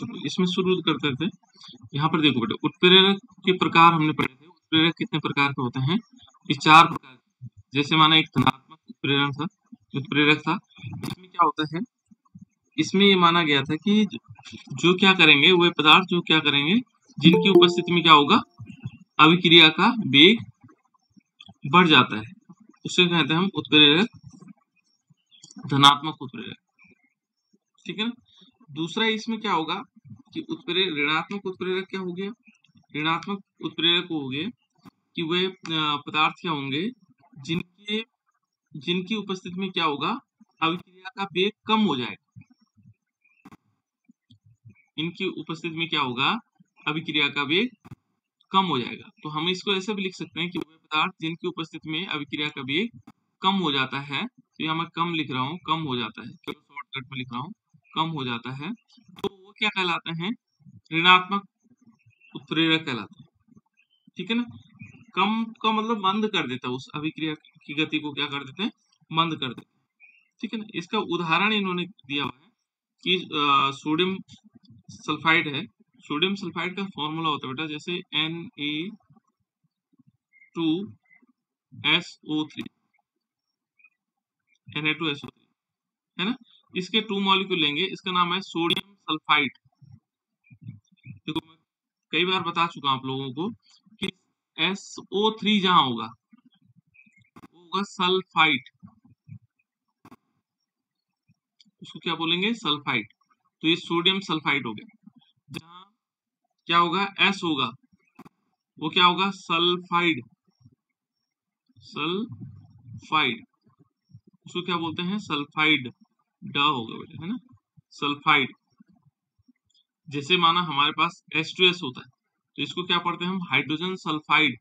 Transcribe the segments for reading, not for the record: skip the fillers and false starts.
चलो इसमें शुरू करते थे। यहाँ पर देखो बेटा, उत्प्रेरक के प्रकार हमने पढ़े थे। उत्प्रेरक कितने प्रकार के होते हैं? ये 4 प्रकार के। जैसे माना एक धनात्मक उत्प्रेरक था। इसमें क्या होता है, इसमें ये माना गया था कि जो क्या करेंगे, वे पदार्थ जो क्या करेंगे, जिनकी उपस्थिति में क्या होगा, अभिक्रिया का वेग बढ़ जाता है, उसे कहते हैं हम उत्प्रेरक, धनात्मक उत्प्रेरक। ठीक है ना। दूसरा इसमें क्या होगा कि उत्प्रेरक, ऋणात्मक उत्प्रेरक क्या हो गया, ऋणात्मक उत्प्रेरक हो गए कि वे पदार्थ क्या होंगे जिनकी उपस्थिति में क्या होगा, अभिक्रिया का वेग कम हो जाएगा। इनकी उपस्थिति में क्या होगा, अभिक्रिया का वेग कम हो जाएगा। तो हम इसको ऐसे भी लिख सकते हैं कि वे पदार्थ जिनकी उपस्थिति में अभिक्रिया का वेग कम हो जाता है, तो यहाँ मैं कम लिख रहा हूँ, कम हो जाता है, शॉर्टकट में लिख रहा हूँ, कम हो जाता है, तो वो क्या कहलाते हैं, ऋणात्मक उत्प्रेरक कहलाते हैं। ठीक है ना। कम का मतलब मंद कर देता है, उस अभिक्रिया की गति को क्या कर देते हैं, मंद कर देते हैं। ठीक है ना। इसका उदाहरण इन्होंने दिया हुआ है कि सोडियम सल्फाइड है। सोडियम सल्फाइड का फॉर्मूला होता है बेटा, जैसे Na2SO3, Na2SO3 है ना। इसके 2 मॉलिक्यूल लेंगे, इसका नाम है सोडियम सल्फाइड। देखो मैं कई बार बता चुका हूं आप लोगों को कि SO3 जहां होगा वो होगा सल्फाइड, उसको क्या बोलेंगे, सल्फाइड। तो ये सोडियम सल्फाइड हो गया। जहां क्या होगा, S होगा, वो क्या होगा, सल्फाइड, सल्फाइड, उसको क्या बोलते हैं, सल्फाइड, ड होगा बेटा, है ना, सल्फाइड। जैसे माना हमारे पास H2S होता है, तो इसको क्या पढ़ते हैं हम, हाइड्रोजन सल्फाइड।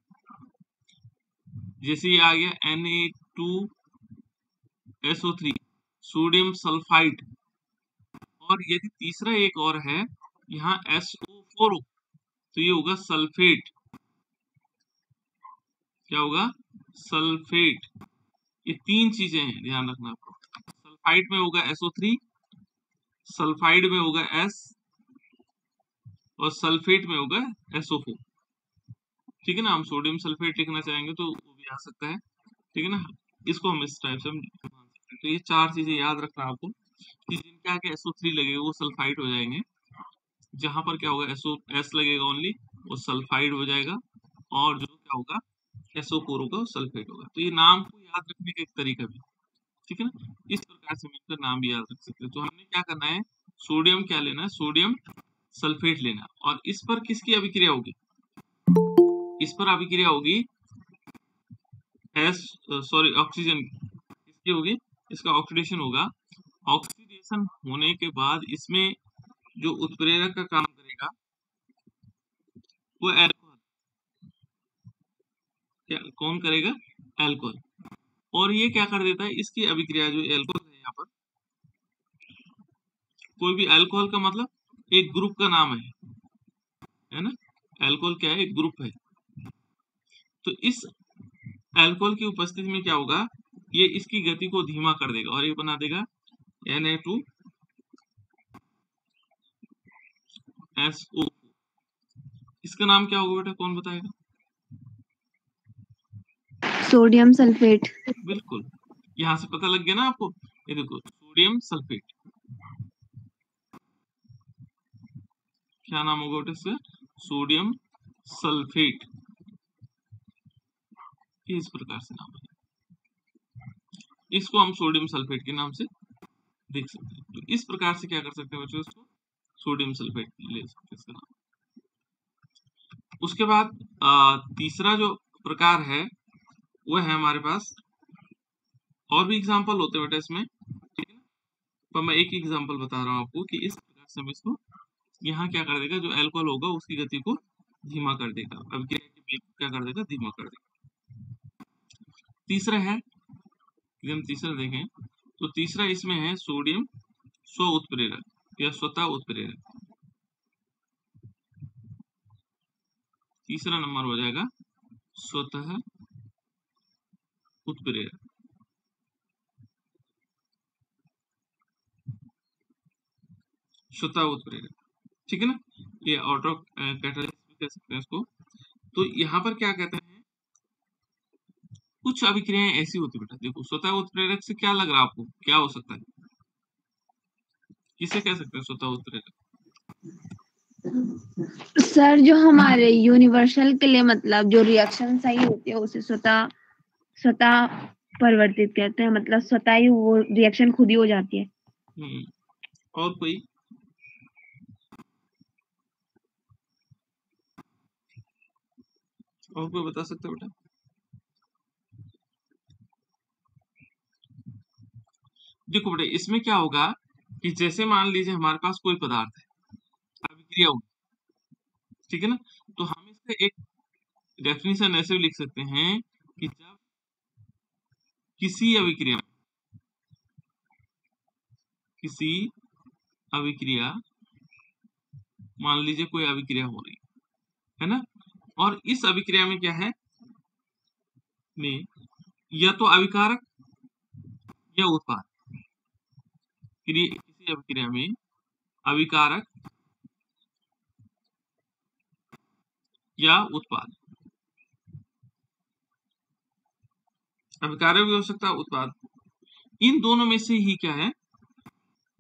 जैसे ये आ गया Na2SO3, सोडियम सल्फाइड। और यदि तीसरा एक और है, यहाँ SO4 हो, तो ये होगा सल्फेट। क्या होगा, सल्फेट। ये 3 चीजें हैं, ध्यान रखना आपको। सल्फाइड में होगा SO3, सल्फाइड में होगा S, और सल्फेट में होगा SO4। ठीक है ना। हम सोडियम सल्फेट लिखना चाहेंगे तो वो भी आ सकता है। ठीक है ना। इसको हम इस टाइप से हम मान सकते हैं। तो ये 4 चीजें याद रखना आपको कि जिनके आगे SO3 लगेगा वो सल्फाइड हो जाएंगे, जहां पर क्या होगा S लगेगा ओनली, वो सल्फाइड हो जाएगा, और जो क्या होगा SO4 होगा वो सल्फेट होगा। तो ये नाम को याद रखने का एक तरीका भी। ठीक है ना। इस प्रकार से मिलकर नाम भी याद रख सकते हैं। तो हमने क्या करना है, सोडियम क्या लेना है, सोडियम सल्फेट लेना, और इस पर किसकी अभिक्रिया होगी, इस पर अभिक्रिया होगी ऑक्सीजन किसकी होगी, इसका ऑक्सीडेशन होगा। ऑक्सीडेशन होने के बाद इसमें जो उत्प्रेरक का काम करेगा वो एल्कोहल, क्या कौन करेगा, एल्कोहल। और ये क्या कर देता है, इसकी अभिक्रिया जो एल्कोहल है, यहाँ पर कोई भी अल्कोहल का मतलब एक ग्रुप का नाम है ना। अल्कोहल क्या है, एक ग्रुप है। तो इस अल्कोहल की उपस्थिति में क्या होगा, ये इसकी गति को धीमा कर देगा और ये बना देगा Na2SO। इसका नाम क्या होगा बेटा, कौन बताएगा, सोडियम सल्फेट। बिल्कुल, यहां से पता लग गया ना आपको। ये देखो सोडियम सल्फेट, क्या नाम होगा बेटा इसका, सोडियम सल्फेट। इस प्रकार से नाम है, इसको हम सोडियम सल्फेट के नाम से देख सकते हैं। तो इस प्रकार से क्या कर सकते हैं बच्चों, इसको सोडियम सल्फेट ले सकते हैं इसका नाम। उसके बाद तीसरा जो प्रकार है वो है हमारे पास, और भी एग्जांपल होते हैं बेटा इसमें, ठीक है। पर मैं एक एग्जांपल बता रहा हूँ आपको कि इस प्रकार से हम इसको यहाँ क्या कर देगा, जो एल्कोहल होगा उसकी गति को धीमा कर देगा, अभिक्रिया के वेग को क्या कर देगा, धीमा कर देगा। तीसरा है, हम तीसरा देखें तो तीसरा इसमें है सोडियम स्व उत्प्रेरक या स्वतः उत्प्रेरक। तीसरा नंबर हो जाएगा स्वतः उत्प्रेरक। स्वतः उत्प्रेरक, ठीक है ना, ये ऑटो कैटलिस्ट भी कह सकते हैं इसको। तो यहाँ पर क्या कहते हैं, कुछ अभिक्रियाएं ऐसी होती है बेटा, देखो स्वतः उत्प्रेरक से क्या लग रहा है आपको, क्या हो सकता है, किसे कह सकते हैं स्वतः उत्प्रेरक? सर जो हमारे यूनिवर्सल के लिए मतलब जो रिएक्शन सही होती है उसे स्वतः स्वतः परिवर्तित कहते हैं, मतलब स्वतः ही वो रिएक्शन खुद ही हो जाती है। और कोई? और कोई बता सकते हो बेटा? देखो बेटा इसमें क्या होगा कि जैसे मान लीजिए हमारे पास कोई पदार्थ है, अभिक्रिया होगी, ठीक है ना, तो हम इसका एक डेफिनेशन ऐसे भी लिख सकते हैं कि जब किसी अभिक्रिया मान लीजिए कोई अभिक्रिया हो रही है ना, और इस अभिक्रिया में क्या है, में या तो अभिकारक या उत्पाद, किसी अभिक्रिया में अभिकारक या उत्पाद, अभिकारक भी हो सकता है उत्पाद, इन दोनों में से ही क्या है,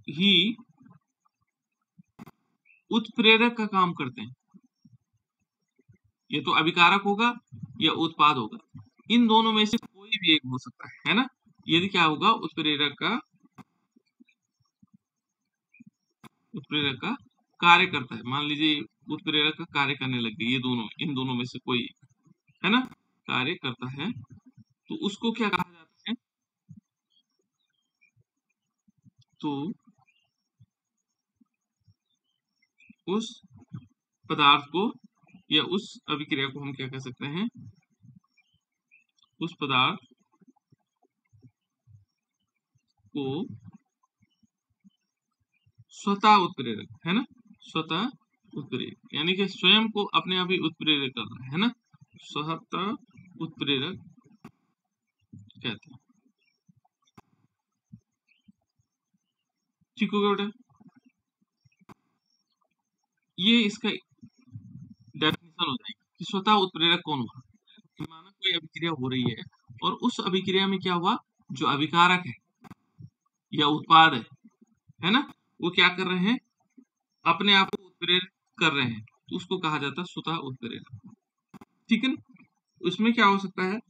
ही उत्प्रेरक का काम करते हैं। ये तो अभिकारक होगा या उत्पाद होगा, इन दोनों में से कोई भी एक हो सकता है ना। यदि क्या होगा, उत्प्रेरक का कार्य करता है, मान लीजिए उत्प्रेरक का कार्य करने लग गई, ये दोनों, इन दोनों में से कोई है ना कार्य करता है, तो उसको क्या कहा जाता है, तो उस पदार्थ को या उस अभिक्रिया को हम क्या कह सकते हैं, उस पदार्थ को स्वतः उत्प्रेरक, है ना, स्वतः उत्प्रेरक यानी कि स्वयं को अपने आप ही उत्प्रेरक कर रहा है ना, स्वतः उत्प्रेरक कहते हैं। ठीक हो गया बेटा, ये इसका डेफिनेशन हो जाएगी कि स्वतः उत्प्रेरक कौन हुआ, कि माना कोई अभिक्रिया हो रही है और उस अभिक्रिया में क्या हुआ, जो अभिकारक है या उत्पाद है ना, वो क्या कर रहे हैं, अपने आप को उत्प्रेरित कर रहे हैं, तो उसको कहा जाता है स्वतः उत्प्रेरक। ठीक है ना, उसमें क्या हो सकता है,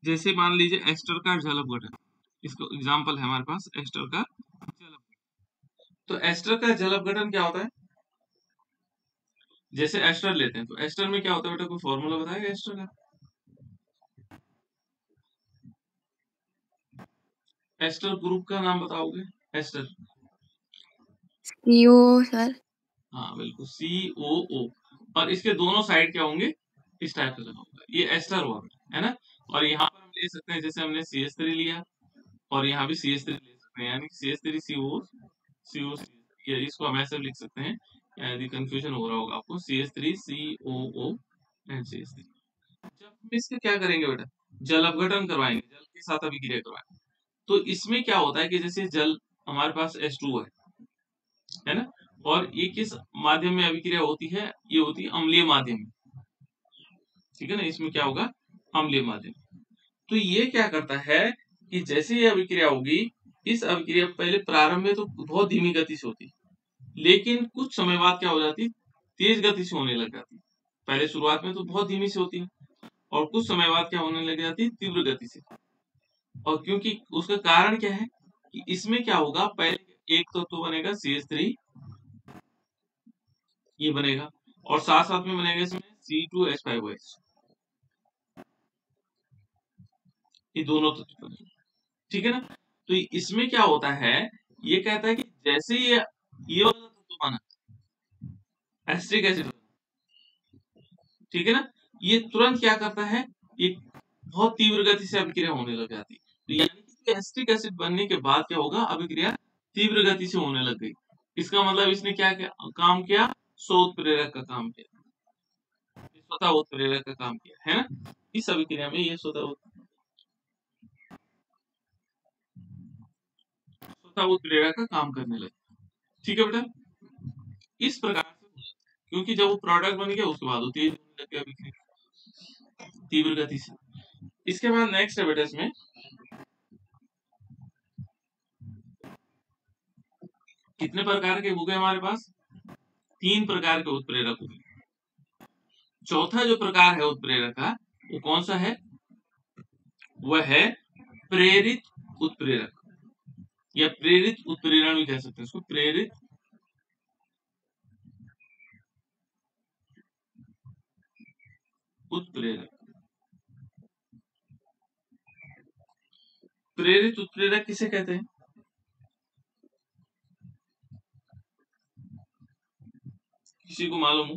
जैसे मान लीजिए एस्टर का जल अपघटन, इसको एग्जांपल है हमारे पास एस्टर का जल अपघटन। तो एस्टर का जल अपघटन क्या होता है, जैसे एस्टर लेते हैं तो एस्टर में क्या होता है बेटा, कोई फॉर्मूला बताएगा एस्टर का? एस्टर ग्रुप का नाम बताओगे, एस्टर? CO sir. हाँ बिल्कुल, COO, और इसके दोनों साइड क्या होंगे, इस टाइप से लगा होगा, ये एस्टर हुआ है ना। और यहाँ पर हम ले सकते हैं, जैसे हमने CH3 लिया और यहाँ भी CH3 ले सकते हैं, यानी CH3CO, ये इसको हम ऐसे लिख सकते हैं, यदि कंफ्यूजन हो रहा होगा आपको, CH3COO एंड CH3। जब हम इसका क्या करेंगे बेटा, जल अपघटन करवाएंगे, जल के साथ अभिक्रिया करवाएंगे, तो इसमें क्या होता है कि जैसे जल हमारे पास H2 है ना, और ये किस माध्यम में अभिक्रिया होती है, ये होती है अम्लीय माध्यम में, ठीक है ना, इसमें क्या होगा, अम्लीय माध्यम। तो ये क्या करता है कि जैसे ये अभिक्रिया होगी, इस अभिक्रिया पहले प्रारंभ में तो बहुत धीमी गति से होती, लेकिन कुछ समय बाद क्या हो जाती, तेज गति से होने लग जाती। पहले शुरुआत में तो बहुत धीमी से होती है और कुछ समय बाद क्या होने लग जाती, तीव्र गति से। और क्योंकि उसका कारण क्या है कि इसमें क्या होगा, पहले एक तो बनेगा CH3, ये बनेगा, और साथ साथ में बनेगा इसमें C2H5OH, ये दोनों तत्व बनेंगे, ठीक है ना। तो इसमें क्या होता है, ये कहता है कि जैसे ये वाला तत्व बना एसिटिक एसिड, ठीक है ना, ये तुरंत क्या करता है, ये बहुत तीव्र गति से अभिक्रिया होने लग जाती है। तो यानी कि एसिटिक एसिड बनने के बाद क्या होगा, अभिक्रिया तीव्र गति से होने लग गई, इसका मतलब इसने क्या काम किया, स्व उत्प्रेरक का काम किया, स्वतः उत्प्रेरक का काम किया, है ना। इस अभिक्रिया में ये स्वतः उत्प्रेरक का काम करने लगे, ठीक है बेटा। इस प्रकार से क्योंकि जब वो प्रोडक्ट बन गया उसके बाद वो तेज होने लग गया अभिक्रिया तीव्र गति से। इसके बाद नेक्स्ट है बेटा इसमें कितने प्रकार के हो गए हमारे पास, 3 प्रकार के उत्प्रेरक हो गए। चौथा जो प्रकार है उत्प्रेरक का वो कौन सा है, वह है प्रेरित उत्प्रेरक, या प्रेरित उत्प्रेरण भी कह सकते हैं इसको, प्रेरित उत्प्रेरक। प्रेरित उत्प्रेरक किसे कहते हैं, किसी को मालूम हो?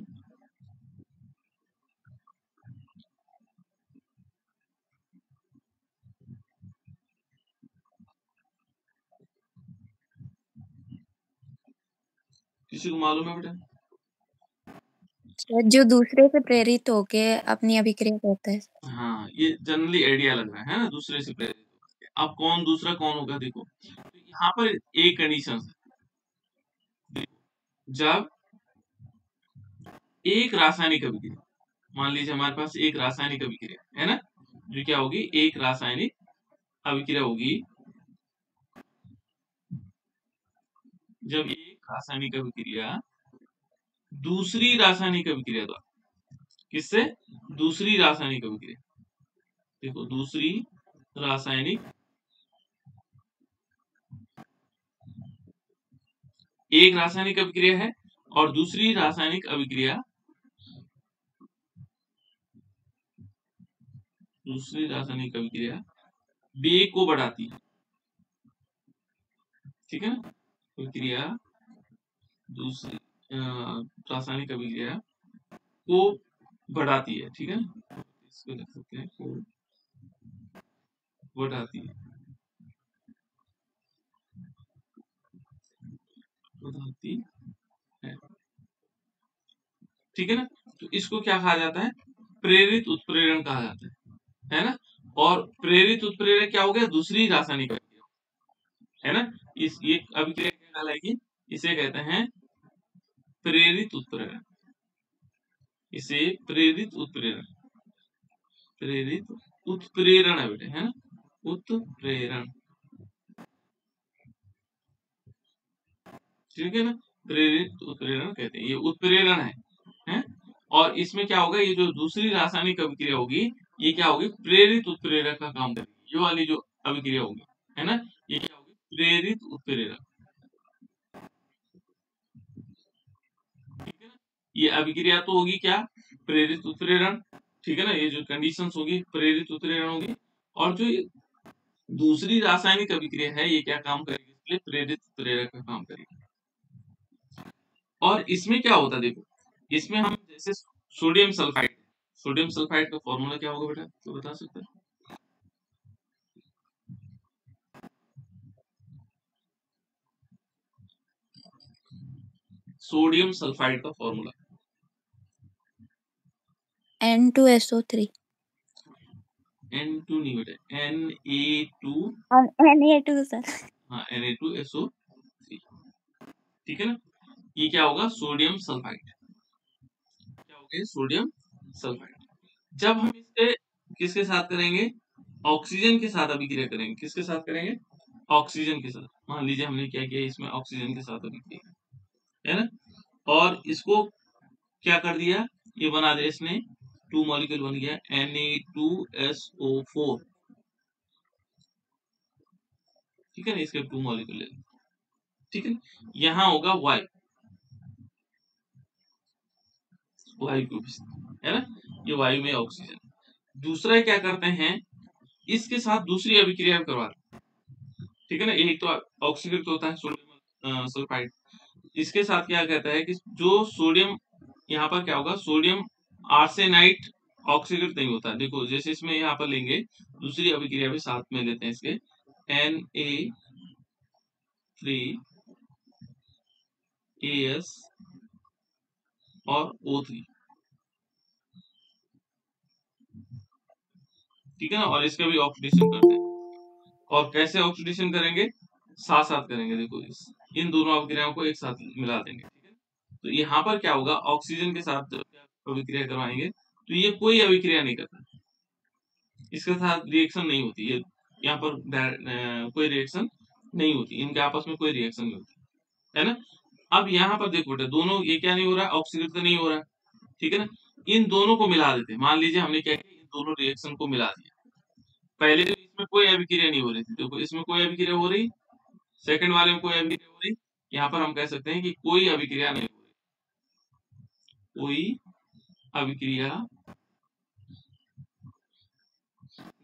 किसी को मालूम है बेटा? जो दूसरे से प्रेरित होके अपनी अभिक्रिया करता है। हाँ, ये जनरली आइडिया लग रहा है ना, दूसरे से प्रेरित होकर। अब कौन दूसरा कौन होगा देखो, तो यहाँ पर एक कंडीशन है, जब एक रासायनिक अभिक्रिया, मान लीजिए हमारे पास एक रासायनिक अभिक्रिया है ना, जो क्या होगी, एक रासायनिक अभिक्रिया होगी, जब एक रासायनिक अभिक्रिया दूसरी रासायनिक अभिक्रिया द्वारा, किससे, दूसरी रासायनिक अभिक्रिया, देखो दूसरी रासायनिक, एक रासायनिक अभिक्रिया है और दूसरी रासायनिक अभिक्रिया, दूसरी रासायनिक अभिक्रिया वेग को बढ़ाती है, ठीक है ना, अभिक्रिया दूसरी रासायनिक अभिक्रिया को बढ़ाती है, ठीक है ना, इसको लिख सकते हैं को बढ़ाती है, बढ़ाती है, ठीक है ना। तो इसको क्या कहा जाता है, प्रेरित उत्प्रेरण कहा जाता है ना। और प्रेरित उत्प्रेरण क्या हो गया, दूसरी रासायनिक अभिक्रिया, है ना। इस ये अभिक्रिया क्या कहलाएगी, इसे कहते हैं प्रेरित उत्प्रेरण, इसे प्रेरित उत्प्रेरण, प्रेरित उत्प्रेरण है बेटे, है ना, उत्प्रेरण, ठीक है ना, प्रेरित उत्प्रेरण कहते हैं, ये उत्प्रेरण है। और इसमें क्या होगा, ये जो दूसरी रासायनिक अभिक्रिया होगी ये क्या होगी, प्रेरित उत्प्रेरक का काम करेगी, ये वाली जो अभिक्रिया होगी, है ना, ये क्या होगी, प्रेरित उत्प्रेरक, ठीक है ना। ये अभिक्रिया तो होगी क्या, प्रेरित उत्प्रेरण, ठीक है ना, ये जो कंडीशंस होगी प्रेरित उत्प्रेरण होगी। और जो ये दूसरी रासायनिक अभिक्रिया है ये क्या काम करेगी, इसलिए प्रेरित उत्प्रेरक का काम करेगी। और इसमें क्या होता है देखो, इसमें हम जैसे सोडियम सल्फाइड, सोडियम सल्फाइड का फॉर्मूला क्या होगा बेटा, तो बता सकते हैं? सोडियम सल्फाइड का फॉर्मूला N2SO3। N2 नहीं बेटा, Na2, Na2 सर। हाँ Na2SO3, ठीक है ना। ये क्या होगा, सोडियम सल्फाइड, क्या हो गया, सोडियम सल्फाइड। जब हम इससे किसके साथ करेंगे, ऑक्सीजन के साथ अभिक्रिया करेंगे, किसके साथ करेंगे, ऑक्सीजन के साथ। मान लीजिए हमने क्या किया, इसमें ऑक्सीजन के साथ अभिक्रिया, है ना, और इसको क्या कर दिया, ये बना दिया इसने, 2 मॉलिक्यूल बन गया Na2SO4, ठीक है ना, इसके 2 मॉलिक्यूल ले, ठीक है। यहाँ होगा वायु, वायु को है ना, ये वायु में ऑक्सीजन। दूसरा क्या करते हैं, इसके साथ दूसरी अभिक्रिया करवाते हैं, ठीक है ना, एक तो ऑक्सीकृत होता है सोडियम सल्फाइड, इसके साथ क्या कहता है कि जो सोडियम, यहाँ पर क्या होगा, सोडियम आर्सेनाइट ऑक्सीकृत नहीं होता, देखो जैसे इसमें यहाँ पर लेंगे दूसरी अभिक्रिया भी साथ में लेते हैं इसके, Na3AS और O3, ठीक है ना, और इसका भी ऑक्सीडेशन करते हैं। और कैसे ऑक्सीडेशन करेंगे, साथ साथ करेंगे, देखो इन दोनों अभिक्रियाओं को एक साथ मिला देंगे, ठीक है। तो यहाँ पर क्या होगा, ऑक्सीजन के साथ जब अभिक्रिया करवाएंगे तो ये कोई अभिक्रिया नहीं करता, इसके साथ रिएक्शन नहीं होती, ये यहाँ पर कोई रिएक्शन नहीं होती, इनके आपस में कोई रिएक्शन नहीं होती, है ना। अब यहाँ पर देखो बेटा, दोनों ये क्या नहीं हो रहा है, ऑक्सीकृत तो नहीं हो रहा है, ठीक है ना। इन दोनों को मिला देते हैं, मान लीजिए हमने क्या किया, इन दोनों रिएक्शन को मिला दिया। पहले तो इसमें कोई अभिक्रिया नहीं हो रही थी, देखो इसमें कोई अभिक्रिया हो रही, सेकंड वाले में कोई अभिक्रिया हो रही, यहाँ पर हम कह सकते हैं कि कोई अभिक्रिया नहीं हो रही, कोई अभिक्रिया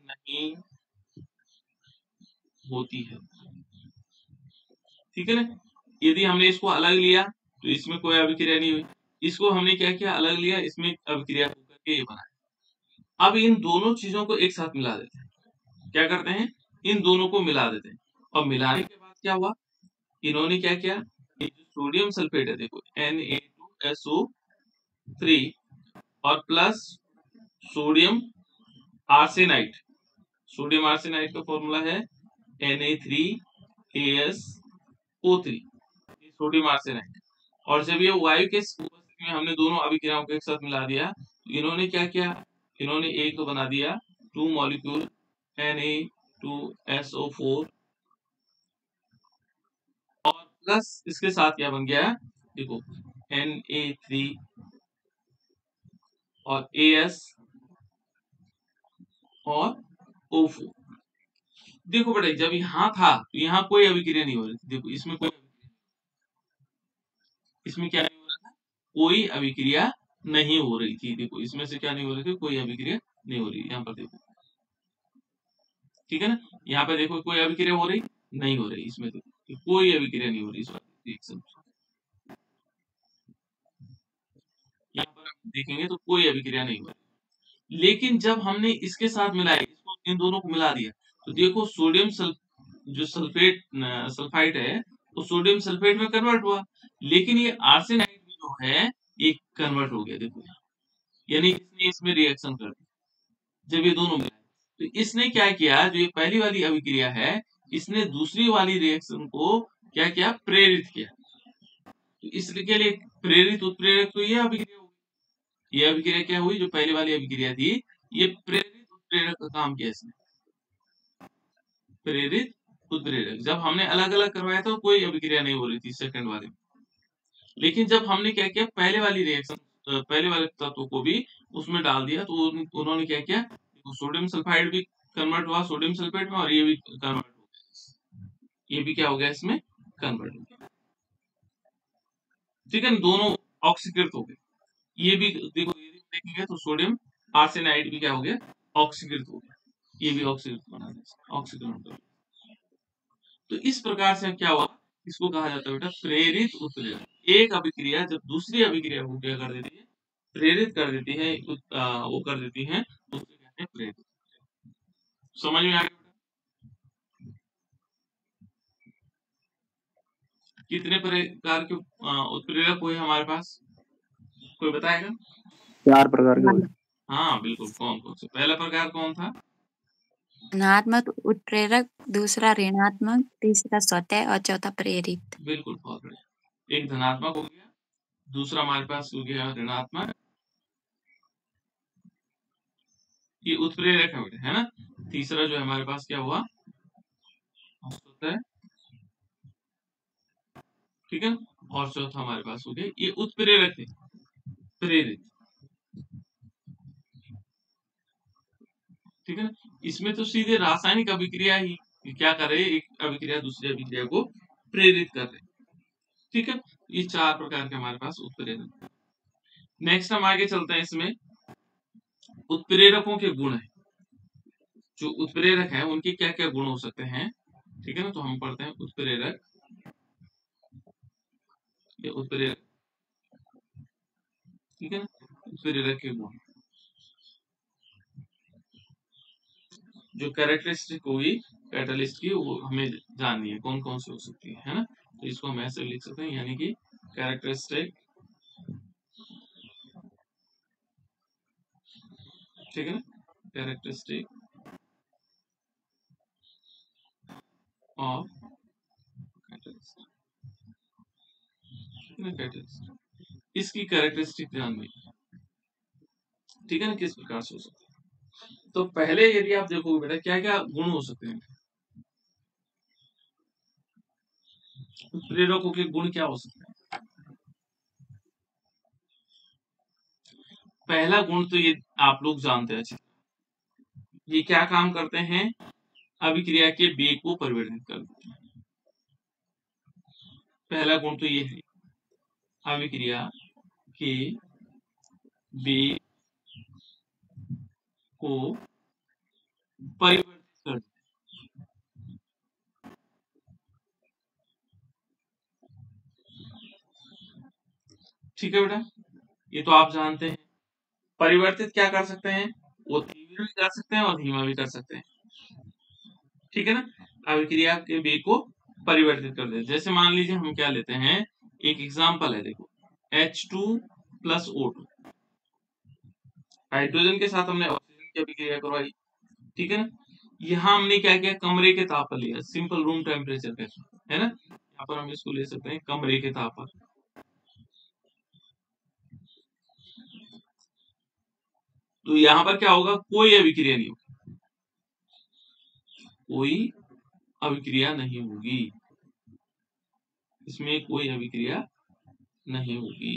नहीं होती है, ठीक है ना। यदि हमने इसको अलग लिया तो इसमें कोई अभिक्रिया नहीं हुई, इसको हमने क्या किया, अलग लिया, इसमें अभिक्रिया होकर के ये बना। अब इन दोनों चीजों को एक साथ मिला देते हैं, क्या करते हैं, इन दोनों को मिला देते हैं, और मिलाने के बाद क्या हुआ, इन्होंने क्या किया, ये जो सोडियम सल्फेट है देखो Na2SO3 और plus sodium arsenite, sodium arsenite का फॉर्मूला है Na3AsO3, सोडियम आर्सेनाइट। और जब ये वायु के उपस्थिति में हमने दोनों अभिक्रियाओं को एक साथ मिला दिया तो इन्होंने क्या किया, इन्होंने एक तो बना दिया 2 मॉलिक्यूल Na2SO4 और प्लस इसके साथ क्या बन गया, देखो Na3 और As और O4। देखो बेटा, जब यहाँ था तो यहाँ कोई अभिक्रिया नहीं हो रही थी, देखो इसमें कोई, इसमें क्या नहीं हो रहा था, कोई अभिक्रिया नहीं हो रही थी, देखो इसमें से क्या नहीं हो रही थी, कोई अभिक्रिया नहीं हो रही, यहाँ पर देखो, ठीक है ना। यहाँ पे देखो कोई अभिक्रिया हो रही नहीं हो रही, इसमें देखो कोई अभिक्रिया नहीं हो रही इस रिएक्शन, यहाँ पर आप देखेंगे तो कोई अभिक्रिया नहीं हो रही। लेकिन जब हमने इसके साथ मिलाया, इसको इन दोनों को मिला दिया तो देखो सोडियम जो सल्फाइड है वो सोडियम सल्फेट में कन्वर्ट हुआ, लेकिन ये आर्सेनाइड जो है ये कन्वर्ट हो गया, देखो यानी इसने इसमें रिएक्शन कर दी जब ये दोनों मिलाए। तो इसने क्या किया, जो ये पहली वाली अभिक्रिया है इसने दूसरी वाली रिएक्शन को क्या किया, प्रेरित किया। तो इसके लिए प्रेरित उत्प्रेरक, तो ये अभिक्रिया हुई, ये अभिक्रिया क्या हुई, जो पहली वाली अभिक्रिया थी ये प्रेरित उत्प्रेरक का काम किया इसने, प्रेरित उत्प्रेरक। जब हमने अलग अलग करवाया था कोई अभिक्रिया नहीं हो रही थी सेकंड वाले में, लेकिन जब हमने क्या किया, पहले वाली रिएक्शन पहले वाले तत्व को भी उसमें डाल दिया तो उन्होंने क्या किया, तो सोडियम सल्फाइड भी कन्वर्ट हुआ सोडियम सल्फेट में, और ये भी कन्वर्ट हो गया, ये भी क्या हो गया, इसमें कन्वर्ट हो गया, ठीक है, दोनों ऑक्सीकृत हो गए। ये भी देखो, ये भी देखेंगे तो सोडियम आर्सेनाइड भी क्या हो गया, ऑक्सीकृत हो गया, ये भी ऑक्सीकृत बना दिया, ऑक्सीकरण कर। तो इस प्रकार से क्या हुआ, इसको कहा जाता है बेटा प्रेरित उत्प्रेरक। एक अभिक्रिया जब दूसरी अभिक्रिया को क्या कर देती है, प्रेरित कर देती है, वो कर देती है, तो उसे कहते हैं प्रेरित। समझ में आ गया? कितने प्रकार के उत्प्रेरक हुए हमारे पास, कोई बताएगा? 4 प्रकार के हुए। हाँ बिल्कुल, कौन कौन से, पहला प्रकार कौन था, धनात्मक उत्प्रेरक, दूसरा ऋणात्मक, तीसरा स्वतः और चौथा प्रेरित। बिल्कुल, बहुत बढ़िया। एक धनात्मक हो गया, दूसरा हमारे पास हो गया ऋणात्मक, ये उत्प्रेरक है बेटा, है ना। तीसरा जो है हमारे पास क्या हुआ, स्वतः, ठीक है, और चौथा हमारे पास हो गया ये उत्प्रेरक है, प्रेरित, ठीक है ना। इसमें तो सीधे रासायनिक अभिक्रिया ही क्या कर रहे, एक अभिक्रिया दूसरी अभिक्रिया को प्रेरित कर रहे, ठीक है। ये 4 प्रकार के हमारे पास उत्प्रेरक। नेक्स्ट हम आगे चलते हैं, इसमें उत्प्रेरकों के गुण है, जो उत्प्रेरक है उनके क्या क्या गुण हो सकते हैं, ठीक है ना। तो हम पढ़ते हैं उत्प्रेरक, ये उत्प्रेरक, ठीक है ना, उत्प्रेरक के गुण, जो कैरेक्टरिस्टिक होगी कैटलिस्ट की वो हमें जाननी है, कौन कौन सी हो सकती है ना। तो इसको हम ऐसे लिख सकते हैं, यानी कि कैरेक्टरिस्टिक, ठीक है ना, कैरेक्टरिस्टिक ऑफ कैटलिस्ट, ठीक है ना, कैटलिस्ट। इसकी कैरेक्टरिस्टिक ध्यान में, ठीक है ना, किस प्रकार से हो सकता है। तो पहले यदि आप देखोगे बेटा क्या क्या गुण हो सकते हैं, उत्प्रेरकों के गुण क्या हो सकते हैं। पहला गुण तो ये आप लोग जानते हैं, ये क्या काम करते हैं, अभिक्रिया के वेग को परिवर्तित कर देते हैं। पहला गुण तो ये है, अभिक्रिया के वेग को परिवर्तित कर देते हैं। ठीक है बेटा, ये तो आप जानते हैं। परिवर्तित क्या कर सकते हैं, वो तीव्र भी कर सकते हैं और धीमा भी कर सकते हैं, ठीक है ना। अभिक्रिया के वेग को परिवर्तित कर देते हैं। जैसे मान लीजिए हम क्या लेते हैं, एक एग्जांपल है, देखो H2 प्लस O2, हाइड्रोजन के साथ हमने ऑक्सीजन की अभिक्रिया करवाई, ठीक है ना। यहाँ हमने क्या किया, कमरे के ताप पर लिया, सिंपल रूम टेम्परेचर पे, है ना। यहाँ पर हम इसको ले सकते हैं कमरे के ताप पर। तो यहाँ पर क्या होगा, कोई अभिक्रिया नहीं होगी, कोई अभिक्रिया नहीं होगी, इसमें कोई अभिक्रिया नहीं होगी,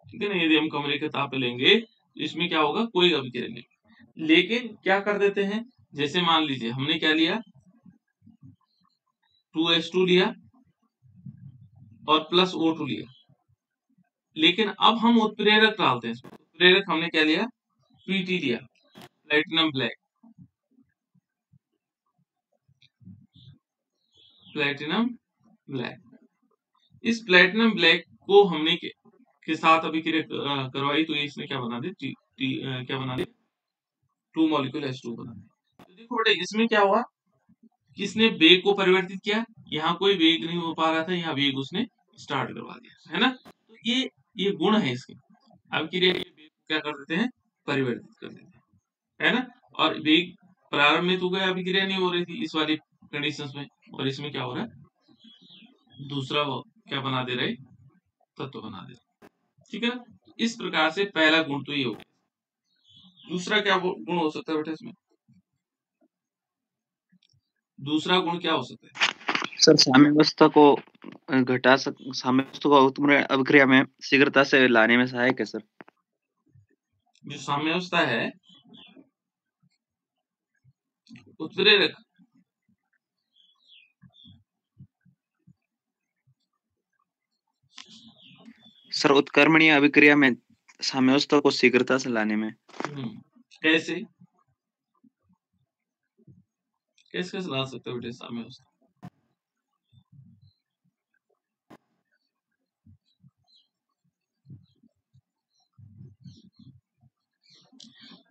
ठीक है ना। यदि हम कमरे के ताप पे लेंगे तो इसमें क्या होगा, कोई अभिक्रिया नहीं। लेकिन क्या कर देते हैं, जैसे मान लीजिए हमने क्या लिया, 2H2 लिया और प्लस O2 लिया, लेकिन अब हम उत्प्रेरक डालते हैं। उत्प्रेरक हमने क्या लिया, PT लिया, प्लेटिनम ब्लैक, प्लेटिनम ब्लैक। इस प्लेटिनम ब्लैक को हमने के साथ अभिक्रिया करवाई, तो इसने क्या बना दी, क्या बना दी, 2 मॉलिक्यूल H2 बना दी। तो देखो बेटा इसमें क्या हुआ, किसने वेग को परिवर्तित किया, यहाँ कोई वेग नहीं हो पा रहा था, यहाँ वेग उसने स्टार्ट करवा दिया, है ना। तो ये गुण है इसके, अभिक्रिया के वेग को क्या कर देते हैं, परिवर्तित कर देते हैं, है ना। और वेग प्रारंभ में तो कोई अभिक्रिया नहीं हो रही थी इस वाली कंडीशंस में, और इसमें क्या हो रहा है, दूसरा वो क्या बना दे रहे, तत्व बना दे रहे, ठीक है ना। इस प्रकार से पहला गुण तो ये हो गया। दूसरा क्या गुण हो सकता है बेटा इसमें, दूसरा गुण क्या हो सकता है सर? साम्यावस्था को साम्यावस्था को उत्प्रेरण अभिक्रिया में शीघ्रता से लाने में सहायक है सर। जो साम्यावस्था है, उत्प्रेरक सर उत्क्रमणीय अभिक्रिया में साम्यावस्था को शीघ्रता से लाने में कैसे कैसे ला सकते हो बेटे साम्यावस्था,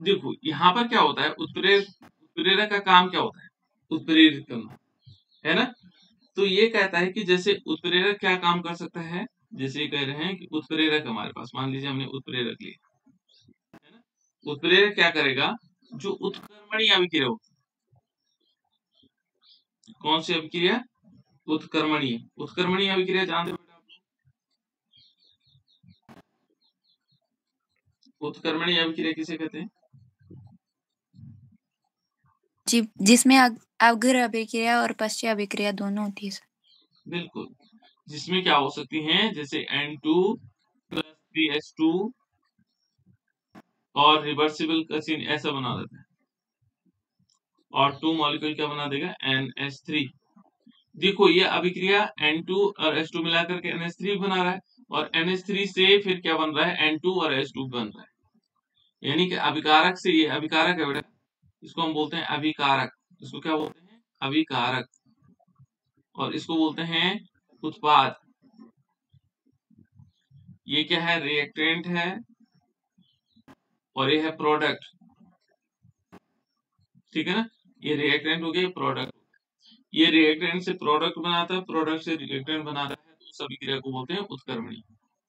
देखो यहाँ पर क्या होता है, उत्प्रेरक का काम क्या होता है, उत्प्रेरित करना, है ना। तो ये कहता है कि जैसे उत्प्रेरक क्या काम कर सकता है, जैसे ये कह रहे हैं कि उत्प्रेरक हमारे पास, मान लीजिए हमने उत्प्रेरक लिया, है ना। उत्प्रेरक क्या करेगा, जो उत्क्रमणीय अभिक्रिया होती, कौन सी अभिक्रिया, उत्क्रमणीय, उत्क्रमणीय अभिक्रिया जानते हो बेटा आप लोग? उत्क्रमणीय अभिक्रिया किसे कहते हैं, जिसमें अग्र अभिक्रिया और पश्चात अभिक्रिया दोनों होती है। बिल्कुल, जिसमें क्या हो सकती हैं, जैसे N2 प्लस 3H2 और रिवर्सिबल का सीन ऐसा बना देता है, और 2 मॉलिक्यूल क्या बना देगा, NH3। देखो ये अभिक्रिया N2 और H2 मिलाकर के NH3 बना रहा है, और NH3 से फिर क्या बन रहा है, N2 और H2 बन रहा है, यानी कि अभिकारक से, ये अभिकारक है बेटा, इसको हम बोलते हैं अभिकारक, इसको क्या बोलते हैं, अभिकारक, और इसको बोलते हैं उत्पाद। ये क्या है, रिएक्टेंट है, और ये है प्रोडक्ट, ठीक है ना। ये रिएक्टेंट हो गया, प्रोडक्ट, ये रिएक्टेंट से प्रोडक्ट बनाता है, प्रोडक्ट से रिएक्टेंट बना रहा है, तो उस अभिक्रिया को बोलते हैं उत्क्रमणीय,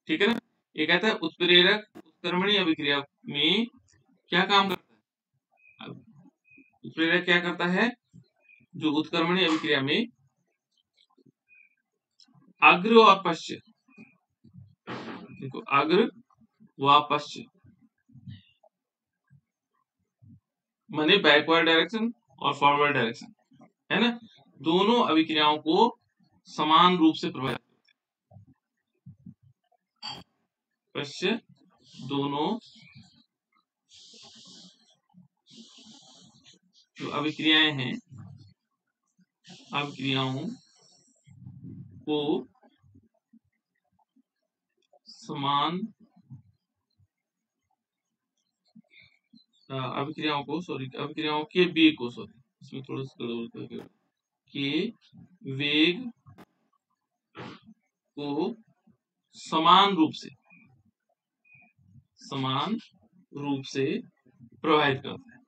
ठीक है ना। ये कहता है उत्प्रेरक उत्क्रमणीय अभिक्रिया में क्या काम करता है, उत्प्रेरक क्या करता है, जो उत्क्रमणीय अभिक्रिया में अग्र और पश्च, देखो अग्र व पश्च माने बैकवर्ड डायरेक्शन और फॉरवर्ड डायरेक्शन, है ना। दोनों अभिक्रियाओं को समान रूप से प्रभावित पश्च दोनों जो अभिक्रियाएं हैं, अभिक्रियाओं को समान अभिक्रियाओं के वेग को इसमें थोड़ा सा गड़बड़ के वेग को समान रूप से प्रभावित करता है।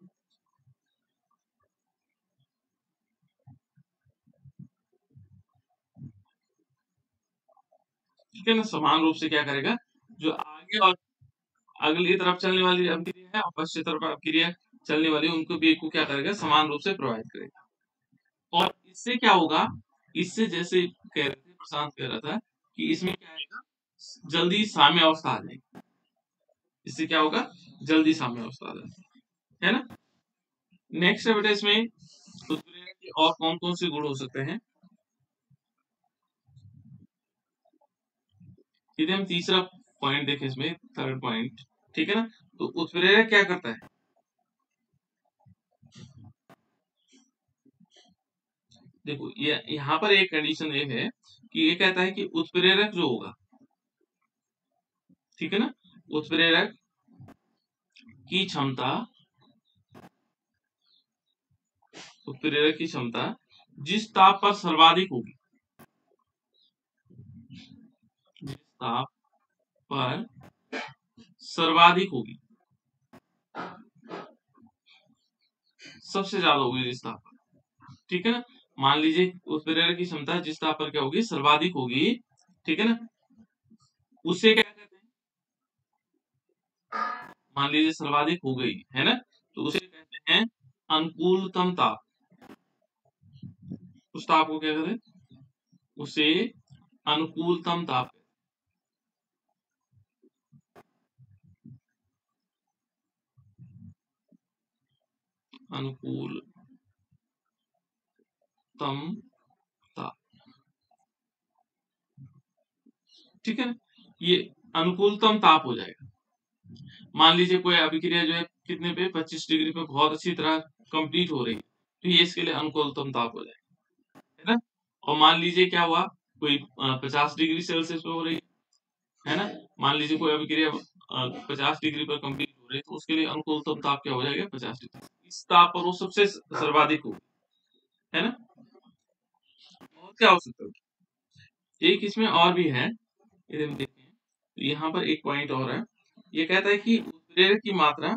ठीक है ना, समान रूप से क्या करेगा, जो आगे और अगली तरफ चलने वाली अभिक्रिया है और पश्चिम तरफ अभिक्रिया चलने वाली, उनको वेग को क्या करेगा, समान रूप से प्रभावित करेगा। और इससे क्या होगा, इससे जैसे कह रहे थे, प्रशांत कह रहा था कि इसमें क्या आएगा, जल्दी साम्य अवस्था आ जाएगी। इससे क्या होगा, जल्दी साम्य अवस्था आ जाएगी, है ना। नेक्स्ट है बेटा, इसमें उत्प्रेरक के और कौन कौन से गुण हो सकते हैं। यदि हम तीसरा पॉइंट देखें इसमें, थर्ड पॉइंट, ठीक है ना, तो उत्प्रेरक क्या करता है, देखो ये यहाँ पर एक कंडीशन ये है कि ये कहता है कि उत्प्रेरक जो होगा, ठीक है ना, उत्प्रेरक की क्षमता, उत्प्रेरक की क्षमता जिस ताप पर सर्वाधिक होगी, जिस ताप पर सर्वाधिक होगी, सबसे ज्यादा होगी जिस ताप पर, ठीक है ना। मान लीजिए उत्प्रेरक की क्षमता जिस ताप पर क्या होगी, सर्वाधिक होगी, ठीक है ना, उसे क्या कहते हैं, मान लीजिए सर्वाधिक हो गई, है ना, तो उसे कहते हैं अनुकूलतम ताप। उस ताप को क्या कहते हैं, उसे अनुकूलतम ताप, अनुकूलतम ताप, ठीक है ना, ये अनुकूलतम ताप हो जाएगा। मान लीजिए कोई अभिक्रिया जो है कितने पे, 25 डिग्री पे बहुत अच्छी तरह कंप्लीट हो रही है, तो ये इसके लिए अनुकूलतम ताप हो जाएगा, है ना। और मान लीजिए क्या हुआ, कोई 50 डिग्री सेल्सियस पे हो रही है ना, मान लीजिए कोई अभिक्रिया 50 डिग्री पर कंप्लीट हो रही है, तो उसके लिए अनुकूलतम ताप क्या हो जाएगा, 50 डिग्री। इस ताप पर वो सबसे सर्वाधिक होगी, है ना। और क्या हो सकता है, एक इसमें और भी है, यदि हम देखें तो यहाँ पर एक पॉइंट और है, ये कहता है कि उत्प्रेरक की मात्रा,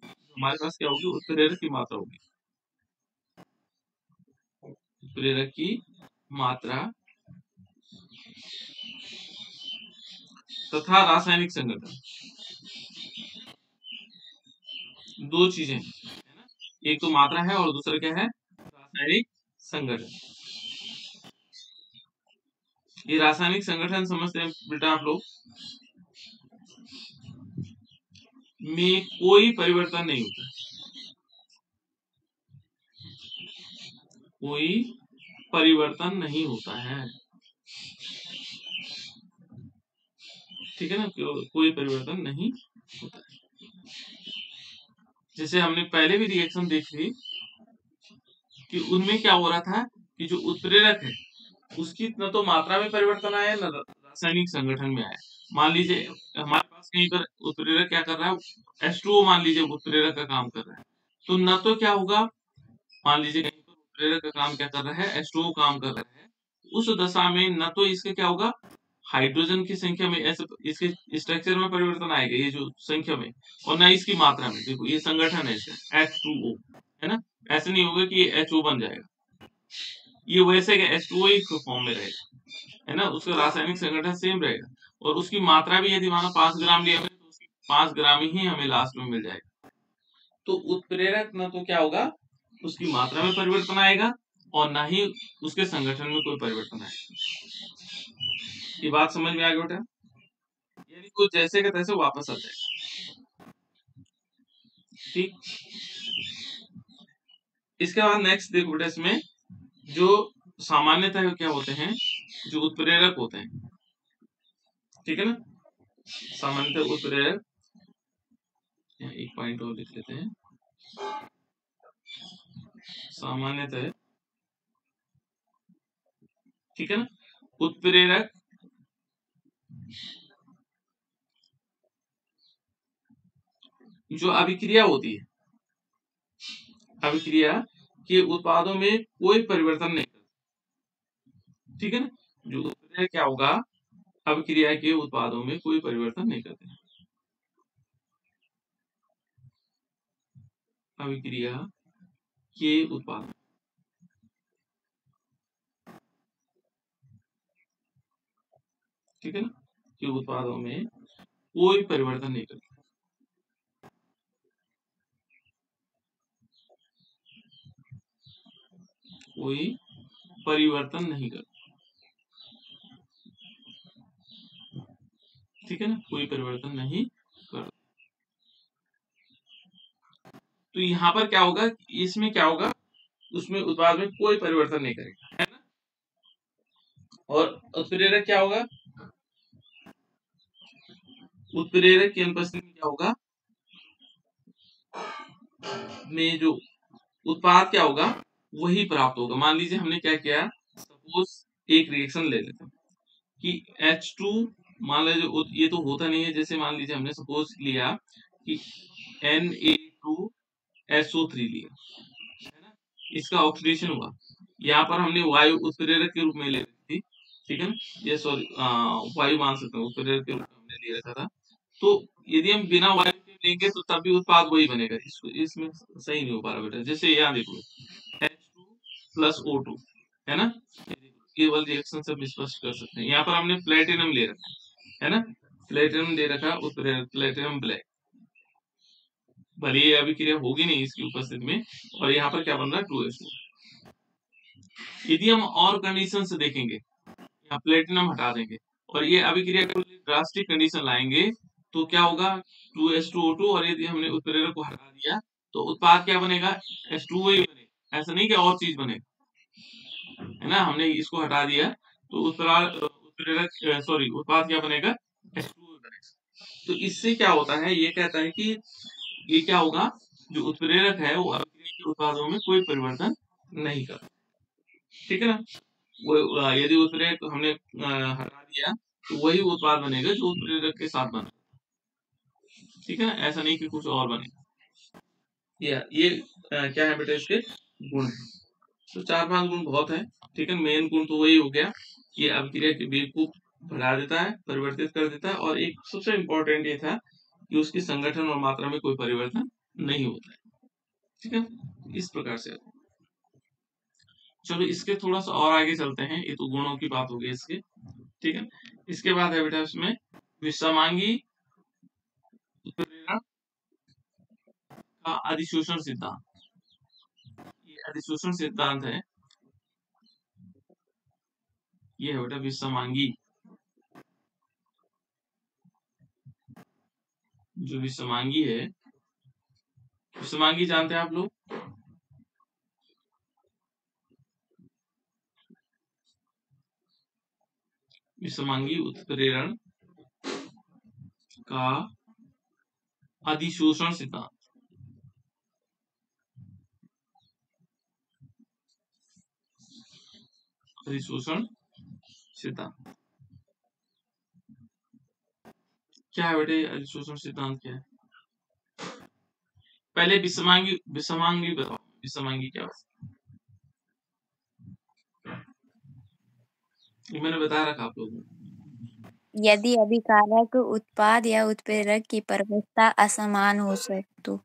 हमारे पास क्या होगी, उत्प्रेरक की मात्रा होगी, उत्प्रेरक की मात्रा तथा रासायनिक संगठन, दो चीजें, है ना, एक तो मात्रा है और दूसरा क्या है, रासायनिक संगठन। ये रासायनिक संगठन समझते हैं बेटा आप लोग, में कोई परिवर्तन नहीं होता, कोई परिवर्तन नहीं होता है, ठीक है ना, कोई परिवर्तन नहीं होता है। जैसे हमने पहले भी रिएक्शन देखी कि उनमें क्या हो रहा था कि जो उत्प्रेरक है उसकी न तो मात्रा में परिवर्तन आया, न रासायनिक संगठन में आया। मान लीजिए हमारे पास कहीं पर उत्प्रेरक क्या कर रहा है, H2O मान लीजिए उत्प्रेरक का काम कर रहा है, तो न तो क्या होगा, मान लीजिए कहीं पर उत्प्रेरक का काम क्या कर रहा है, H2O काम कर रहा है, उस दशा में न तो इसके क्या होगा, हाइड्रोजन की संख्या में, ऐसे इसके स्ट्रक्चर में परिवर्तन आएगा, ये जो संख्या में, और न इसकी मात्रा में। देखो ये संगठन है H2O, है ना, ऐसे नहीं होगा कि ये HO बन जाएगा, ये वैसे H2O ही फॉर्म में रहेगा, है ना, उसका रासायनिक संगठन सेम रहेगा, और उसकी मात्रा भी यदि माना 5 ग्राम लिया तो उसकी 5 ग्राम ही हमें लास्ट में मिल जाएगा। तो उत्प्रेरक न तो क्या होगा, उसकी मात्रा में परिवर्तन आएगा, और ना ही उसके संगठन में कोई परिवर्तन आएगा। ये बात समझ में आ गई बेटा? यानी वो जैसे का तैसे वापस आ जाएगा। ठीक। इसके बाद नेक्स्ट देखो बेटा, इसमें जो सामान्यतः क्या होते हैं, जो उत्प्रेरक होते हैं, ठीक है ना, सामान्यतः उत्प्रेरक, एक पॉइंट और लिख लेते हैं, सामान्यतः, ठीक है ना, उत्प्रेरक जो अभिक्रिया होती है, अभिक्रिया के उत्पादों में कोई परिवर्तन नहीं करती, ठीक है ना, जो उत्प्रेरक क्या होगा, अभिक्रिया के उत्पादों में कोई परिवर्तन नहीं करते, अभिक्रिया के उत्पाद, ठीक है ना, के उत्पादों में कोई परिवर्तन नहीं करते, कोई परिवर्तन नहीं करते, ठीक है ना, कोई परिवर्तन नहीं करते। तो यहाँ पर क्या होगा, इसमें क्या होगा, उसमें उत्पाद में कोई परिवर्तन नहीं करेगा, है ना। और उत्प्रेरक क्या होगा, उत्प्रेरक की अनुपस्थिति में क्या होगा, में जो उत्पाद क्या होगा वही प्राप्त होगा। मान लीजिए हमने क्या किया, सपोज एक रिएक्शन ले लेते हैं कि H2, मान लीजिए ये तो होता नहीं है, जैसे मान लीजिए हमने सपोज लिया कि Na2SO3 लिया, है ना, इसका ऑक्सीडेशन हुआ, यहाँ पर हमने वायु उत्प्रेरक के रूप में ले रखी थी, ठीक है ना, ये सॉरी वायु मान सकते हैं, उत्प्रेरक के रूप में हमने ले रखा था। तो यदि हम बिना वायु के लेंगे तो तब भी उत्पाद वही बनेगा, इसमें सही नहीं हो पा रहा बेटा। जैसे यहाँ देखो H2+O2, है ना, केवल रिएक्शन से हम स्पष्ट कर सकते हैं। यहाँ पर हमने प्लेटिनम ले रखा है ना, प्लेटिनम ले रखा, प्लेटिनम ब्लैक, भले ये अभिक्रिया होगी नहीं इसकी उपस्थिति में, और यहाँ पर क्या बन रहा है 2SO। यदि हम और कंडीशन से देखेंगे, यहाँ प्लेटिनम हटा देंगे और ये अभिक्रिया को ड्रास्टिक कंडीशन लाएंगे, तो क्या होगा 2H2O2, और यदि हमने उत्प्रेरक को हटा दिया तो उत्पाद क्या बनेगा, H2O ही बनेगा, ऐसा नहीं कि और चीज बनेगा, है ना। हमने इसको हटा दिया तो उत्प्रेरक सॉरी उत्पाद क्या बनेगा, H2O बनेगा। तो इससे क्या होता है, ये कहता है कि ये क्या होगा, जो उत्प्रेरक है वो अभिक्रिया के उत्पादों में कोई परिवर्तन नहीं करता, ठीक है ना। वो यदि उत्प्रेरक हमने हटा दिया तो वही उत्पाद बनेगा जो उत्प्रेरक के साथ बना, ठीक है ना, ऐसा नहीं कि कुछ और बनेगा। ये क्या है बेटा, इसके गुण है। तो 4-5 गुण बहुत है, ठीक है। मेन गुण तो वही हो गया, ये अभिक्रिया के वेग को बढ़ा देता है, परिवर्तित कर देता है, और एक सबसे इम्पोर्टेंट ये था कि उसकी संगठन और मात्रा में कोई परिवर्तन नहीं होता है, ठीक है। इस प्रकार से चलो इसके थोड़ा सा और आगे चलते हैं, ये तो गुणों की बात हो गई इसके, ठीक है। इसके बाद है बेटा इसमें विषमांगी उत्प्रेरण का अधिशोषण सिद्धांत। ये अधिशोषण सिद्धांत है, ये है बेटा विषमांगी, जो विषमांगी है, विषमांगी जानते हैं आप लोग, विषमांगी उत्प्रेरण का अधिशोषण सिद्धांत, अधिशोषण सिद्धांत क्या है बेटे, अधिशोषण सिद्धांत क्या है, पहले विषमांगी बताओ, विषमांगी क्या है, ये मैंने बता रखा आप लोगों को। यदि अभिकारक उत्पाद या उत्प्रेरक की प्रवस्था असमान हो तो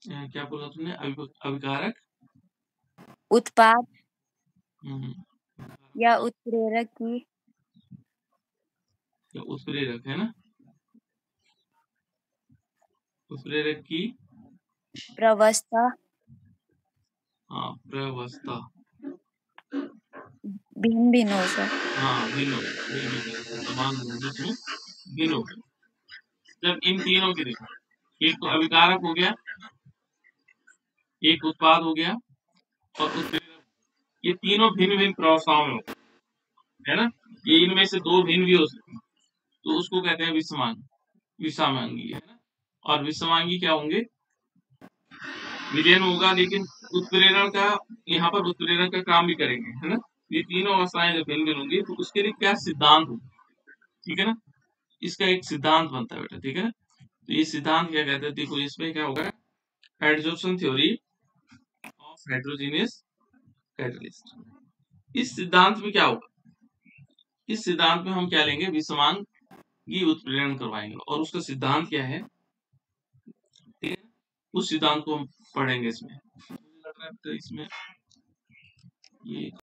क्या बोला तुमने, अभिकारक उत्पाद या उत्प्रेरक की, उत्प्रेरक है ना, उत्प्रेरक की प्रवस्था, हाँ प्रवस्था, भिन्न भिन्न हो सर। हाँ भिन्न हो गए, समान होने में भिन्न हो गए। जब इन तीनों के देखो, एक तो अभिकारक हो गया, एक उत्पाद हो गया और उत्प्रेरक, ये तीनों भिन्न भिन्न प्रवस्थाओं में होते है ना। ये इनमें से दो भिन्न भी हो सकते हैं, तो उसको कहते हैं विषमांगी है ना। और विषमांगी क्या होंगे, विलयन होगा, लेकिन उत्प्रेरण का, यहाँ पर उत्प्रेरण का काम भी करेंगे है ना। ये तीनों अवस्थाएं जब भिन्न भिन्न होंगी तो उसके लिए क्या सिद्धांत हो, ठीक है ना, इसका एक सिद्धांत बनता है बेटा, ठीक है ना। तो ये सिद्धांत क्या कहते हैं, देखो इसमें क्या होगा, adsorption theory of heterogeneous catalyst. इस सिद्धांत में क्या होगा, इस सिद्धांत में हम क्या लेंगे, विषमांगी उत्प्रेरण करवाएंगे और उसका सिद्धांत क्या है, ठीक है, उस सिद्धांत को हम पढ़ेंगे इसमें। मुझे लग रहा है तो इसमें ये